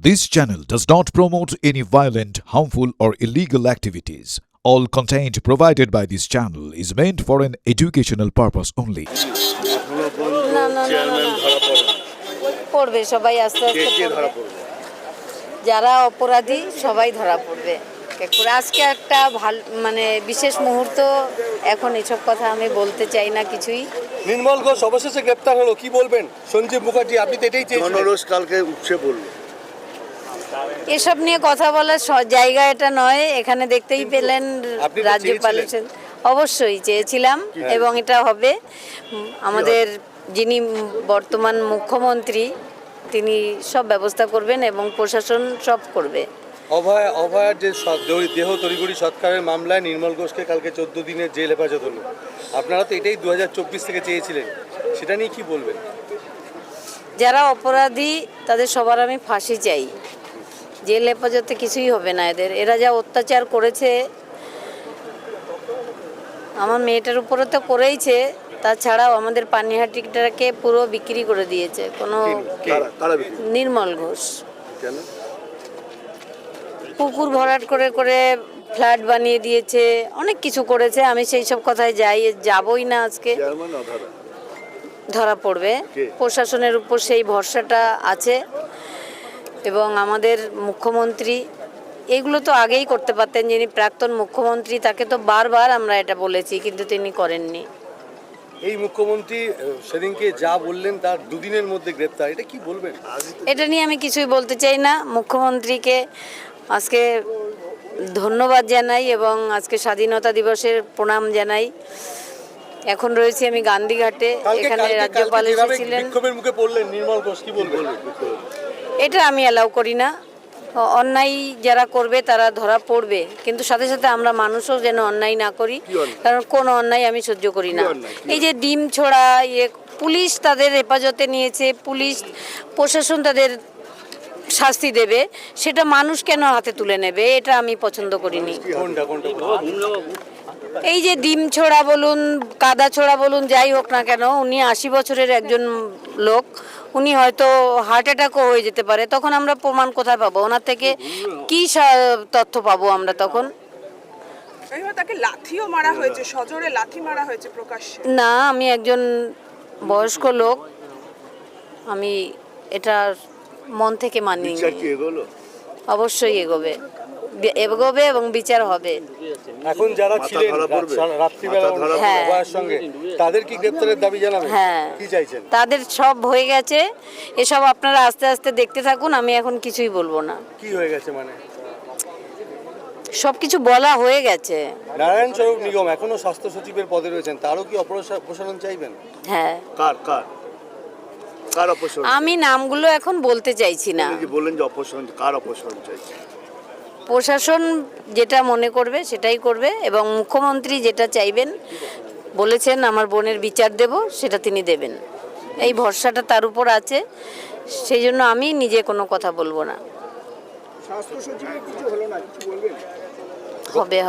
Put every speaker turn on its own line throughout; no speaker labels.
This channel does not promote any violent, harmful, or illegal activities. All content provided by this channel is meant for an educational purpose only.
না না না না না পড়বে সবাই আস্তে আস্তে পড়বে। যারা অপরাধী সবাই ধরা পড়বে। আজকে একটা ভালো মানে বিশেষ মুহূর্ত, এখন এসব কথা আমি বলতে চাই না কিছুই।
নির্মল ঘোষ অবশেষে গ্রেপ্তার হলো, কি বলবেন? সঞ্জীব মুখার্জি, আপনি তো এটাই চেয়েছিলেন।
জনরোষ কালকে উপসে পড়ল।
এসব নিয়ে কথা বলার জায়গা এটা নয়। এখানে দেখতেই পেলেন রাজ্যপাল অবশ্যই চেয়েছিলাম এবং এটা হবে। আমাদের যিনি বর্তমান মুখ্যমন্ত্রী তিনি সব ব্যবস্থা করবেন এবং প্রশাসন সব করবে।
অভয়ার যে দেহ তড়িঘড়ি সৎকারের মামলায় নির্মল ঘোষকে কালকে 14 দিনের জেল হেফাজত হলো। আপনারা তো এটাই 2024 থেকে চেয়েছিলেন, সেটা নিয়ে কি বলবেন?
যারা অপরাধী তাদের সবার আমি ফাঁসি চাই। জেল হেফাজতে কিছুই হবে না এদের। এরা যা অত্যাচার করেছে আমার মেয়েটার উপরে তো করেইছে, তাছাড়াও আমাদের পানিহাটিটাকে পুরো বিক্রি করে দিয়েছে। কোনো নির্মল ঘোষ পুকুর ভরাট করে করে ফ্ল্যাট বানিয়ে দিয়েছে, অনেক কিছু করেছে। আমি সেই সব কথায় যাবই না। আজকে ধরা পড়বে, প্রশাসনের উপর সেই ভরসাটা আছে। এবং আমাদের মুখ্যমন্ত্রী এগুলো তো আগেই করতে পারতেন, যিনি প্রাক্তন মুখ্যমন্ত্রী তাকে তো বারবার আমরা এটা বলেছি, কিন্তু তিনি করেননি।
এই মুখ্যমন্ত্রী সেদিনকে যা বললেন তার দুদিনের মধ্যে গ্রেপ্তার, এটা কি বলবেন?
এটা নিয়ে আমি কিছুই বলতে চাই না। মুখ্যমন্ত্রীকে আজকে ধন্যবাদ জানাই এবং আজকে স্বাধীনতা দিবসের প্রণাম জানাই। এখন রয়েছি আমি গান্ধীঘাটে, এখানে রাজ্যপাল এসেছিলেন।
বিক্ষোভের মুখে পড়লেন নির্মল ঘোষ, কি বলবেন?
এটা আমি অ্যালাউ করি না। অন্যায় যারা করবে তারা ধরা পড়বে, কিন্তু সাথে সাথে আমরা মানুষও যেন অন্যায় না করি, কারণ কোনো অন্যায় আমি সহ্য করি না। এই যে ডিম ছোড়া, পুলিশ তাদের হেফাজতে নিয়েছে, পুলিশ প্রশাসন তাদের শাস্তি দেবে, সেটা মানুষ কেন হাতে তুলে নেবে? এটা আমি পছন্দ করিনি। এই যে ডিম ছোড়া বলুন, কাদা ছোড়া বলুন, যাই হোক না কেন, উনি 80 বছরের একজন লোক, উনি হয়তো হার্ট অ্যাটাকও হয়ে যেতে পারে। তখন আমরা প্রমাণ কোথায় পাবো? ওনার থেকে কি তথ্য পাবো আমরা তখন?
তাকে লাথিও মারা হয়েছে, সজোরে লাথি মারা হয়েছে প্রকাশ্যে।
না, আমি একজন বয়স্ক লোক, আমি এটা মন থেকে মানি। অবশ্যই এগোবে এবং বিচার হবে।
এখন যারা ছিলেন রাত্রিবেলা অভয়ার সঙ্গে, তাদের কি গ্রেপ্তারের দাবি জানাবেন?
হ্যাঁ,
কি চাইছেন?
তাদের সব হয়ে গেছে, এসব আপনারা আস্তে আস্তে দেখতে থাকুন। আমি এখন কিছুই বলবো না।
কি হয়ে গেছে মানে?
সবকিছু বলা হয়ে গেছে।
নারায়ণ স্বরূপ নিগম এখনো স্বাস্থ্য সচিবের পদে রয়েছেন, তারও কি অপসারণ চাইবেন?
হ্যাঁ।
কার অপসারণ?
আমি নামগুলো এখন বলতে চাইছি না।
বললেন যে অপসারণ, কার অপসারণ চাইছেন?
প্রশাসন যেটা মনে করবে সেটাই করবে এবং মুখ্যমন্ত্রী যেটা চাইবেন, বলেছেন আমার বোনের বিচার দেব, সেটা তিনি দেবেন। এই ভরসাটা তার উপর আছে, সেই জন্য আমি নিজে কোনো কথা বলবো না।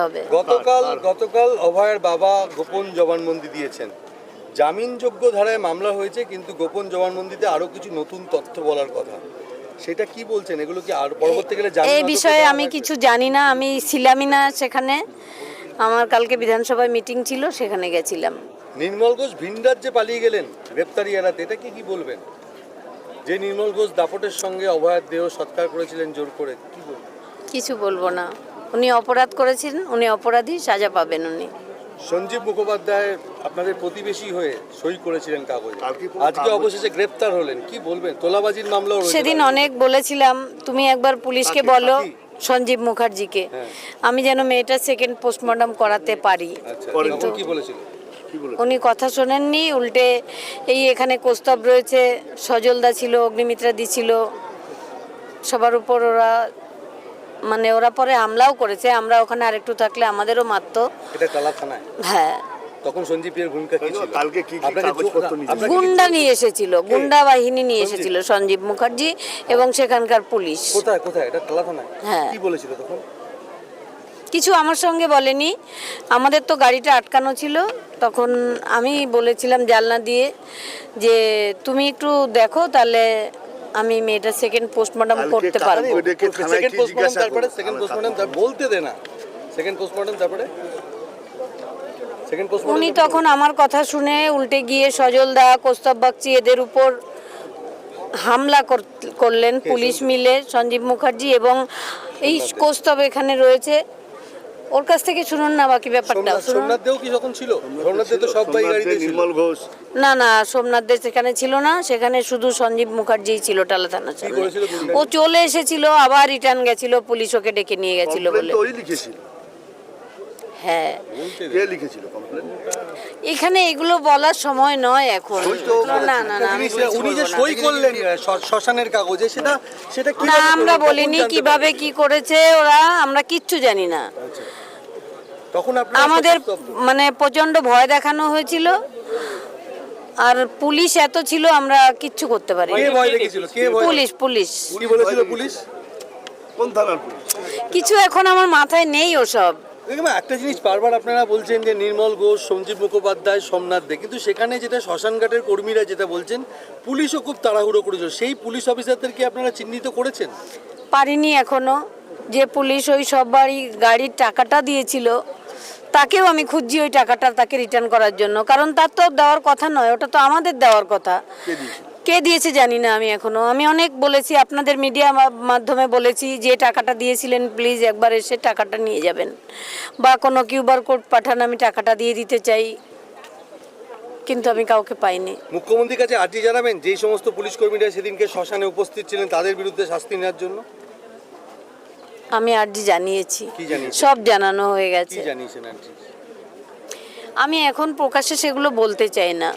হবে।
গতকাল অভয়ের বাবা গোপন জবানবন্দি দিয়েছেন। জামিনযোগ্য ধারায় মামলা হয়েছে, কিন্তু গোপন জবানবন্দিতে আরো কিছু নতুন তথ্য বলার কথা, সেটা কি বলছেন? এগুলো কি আর পরবর্তীকালে জামিন?
এই বিষয়ে আমি কিছু জানি না, আমি ছিলামই না সেখানে। আমার কালকে বিধানসভায় মিটিং ছিল, সেখানে গেছিলাম।
নির্মল ঘোষ ভিন রাজ্যে পালিয়ে গেলেন গ্রেপ্তারি এড়াতে, এটা কি বলবেন? যে নির্মল ঘোষ দাপটের সঙ্গে অভয়ের দেহ সৎকার করেছিলেন জোর করে, কি বলবেন?
কিছু বলবো না। উনি অপরাধ করেছেন, উনি অপরাধী, সাজা পাবেন উনি।
সঞ্জীব মুখোপাধ্যায় আপনাদের প্রতিবেশী হয়ে সই করেছিলেন কাগজে, আজকে অবশেষে গ্রেপ্তার হলেন, কি বলবেন? তোলাবাজির মামলা
সেদিন অনেক বলেছিলাম, তুমি একবার পুলিশকে বলো সঞ্জীব মুখার্জিকে আমি যেন মেয়েটার সেকেন্ড পোস্টমর্টম করাতে পারি।
কিন্তু কি বলেছিল?
উনি কথা শোনেননি, উল্টে এই এখানে কৌস্তব রয়েছে, সজলদা ছিল, অগ্নিমিত্রা দি ছিল, সবার উপর ওরা পরে হামলাও করেছে। আমরা ওখানে আরেকটু থাকলে আমাদেরও মারতো।
এটা টালা থানায়?
হ্যাঁ।
তখন সঞ্জীবের ভূমিকা কি ছিল?
কালকে কি কাগজপত্র নিয়ে
গুন্ডা নিয়ে এসেছিল, গুন্ডা বাহিনী নিয়ে এসেছিল সঞ্জীব মুখার্জি এবং সেখানকার পুলিশ।
কোথায় এটা টালা থানায়?
হ্যাঁ।
কি বলেছিল তখন?
কিছু আমার সঙ্গে বলেনি, আমাদের তো গাড়িটা আটকানো ছিল। তখন আমি বলেছিলাম জানলা দিয়ে যে তুমি একটু দেখো, তাহলে আমি মেয়েটা সেকেন্ড পোস্টমর্টম করতে পারবো।
ওদেরকে থানায়
সেকেন্ড
কি
পোস্টমর্টম
জিজ্ঞাসা
তারপরে
করলো?
সেকেন্ড পোস্টমর্টম বলতে দে না। সেকেন্ড পোস্টমর্টম তারপরে সেকেন্ড পোস্টমর্টম
উনি তখন আমার কথা শুনে উল্টে গিয়ে সজলদা, কৌস্তব বাগচি এদের উপর হামলা করলেন পুলিশ মিলে, সঞ্জীব মুখার্জি এবং এই কৌস্তব এখানে রয়েছে, ওর কাছ থেকে শুনুন না বাকি ব্যাপারটা শুনুন।
সোমনাথ দেও কি যখন ছিল? সোমনাথ দে তো সব বাই গাড়িতে ছিল।
নির্মল ঘোষ
না না, সোমনাথ দে সেখানে ছিল না, সেখানে শুধু সঞ্জীব মুখার্জি ছিল টালা থানা সামনে।
করেছিল গুন্ডা?
ও চলে এসেছিল, আবার রিটার্ন গেছিল, পুলিশ ওকে ডেকে নিয়ে গেছিল
কমপ্লেন
বলে।
তো ওই লিখেছিল।
হ্যাঁ,
কে লিখেছিল কমপ্লেন?
এখানে এগুলো বলার সময় নয় এখন।
ওই তো
না না না, আমি
উনি যে
বলবো না।
সই করলেন শ্মশানের কাগজে, সেটা সেটা কি
না, আমরা বলিনি কিভাবে কি করেছে ওরা, আমরা কিচ্ছু জানি না।
তখন আপনারা
আমাদের
স্তব্ধ।
মানে প্রচন্ড ভয় দেখানো হয়েছিল, আর পুলিশ এত ছিল আমরা কিচ্ছু করতে পারি
কে ভয় দেখেছিল? কে ভয়?
পুলিশ পুলিশ
কি বলেছিল পুলিশ?
কোন থানার পুলিশ?
কিছু এখন আমার মাথায় নেই ওসব।
দেখুন, একটা জিনিস বারবার আপনারা বলছেন যে নির্মল ঘোষ, সঞ্জীব মুখোপাধ্যায়, সোমনাথ দে, কিন্তু সেখানে যেটা শ্মশানঘাটের কর্মীরা যেটা বলছেন, পুলিশও খুব তাড়াহুড়ো করেছিল। সেই পুলিশ অফিসারদেরকে আপনারা চিহ্নিত করেছেন?
পারিনি এখনো। যে পুলিশ ওই সব গাড়ির টাকাটা দিয়েছিল তাকেও আমি খুঁজছি ওই টাকাটা তাকে রিটার্ন করার জন্য, কারণ তার তো দেওয়ার কথা নয়, ওটা তো আমাদের দেওয়ার কথা।
কে দিয়েছিল?
কে দিয়েছে জানি না আমি এখনো। আমি অনেক বলেছি, আপনাদের মিডিয়া মাধ্যমে বলেছি যে টাকাটা দিয়েছিলেন প্লিজ একবার এসে টাকাটা নিয়ে যাবেন, বা কোনো কিউআর কোড পাঠান, আমি টাকাটা দিয়ে দিতে চাই, কিন্তু আমি কাউকে পাইনি।
মুখ্যমন্ত্রীর কাছে আর্জি জানাবেন যেই সমস্ত পুলিশ কর্মীরা সেদিনকে শ্মশানে উপস্থিত ছিলেন তাদের বিরুদ্ধে শাস্তি নেওয়ার জন্য?
আমি আর্জি জানিয়েছি,
কি জানিয়েছেন?
সব জানানো হয়ে
কি
গেছে।
জানিয়েছেন আর্জি?
আমি এখন প্রকাশ্যে সেগুলো বলতে চাই না।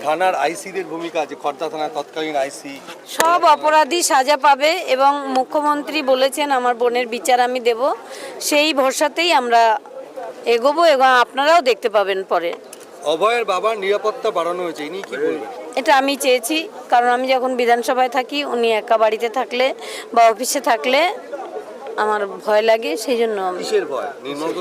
থানার আইসিদের ভূমিকা আছে, খড়দা থানার তৎকালীন আইসি।
সব অপরাধী সাজা পাবে এবং মুখ্যমন্ত্রী বলেছেন আমার বোনের বিচার আমি দেব, সেই ভরসাতেই আমরা এগোবো এবং আপনারাও দেখতে পাবেন পরে।
অভয়ের বাবার নিরাপত্তা বাড়ানো হয়েছে, ইনি কি বলবেন?
এটা আমি চেয়েছি, কারণ আমি যখন বিধানসভায় থাকি উনি একা বাড়িতে থাকলে বা অফিসে থাকলে আমার ভয় লাগে, সেই জন্য আমি
কিসের ভয়? নির্মল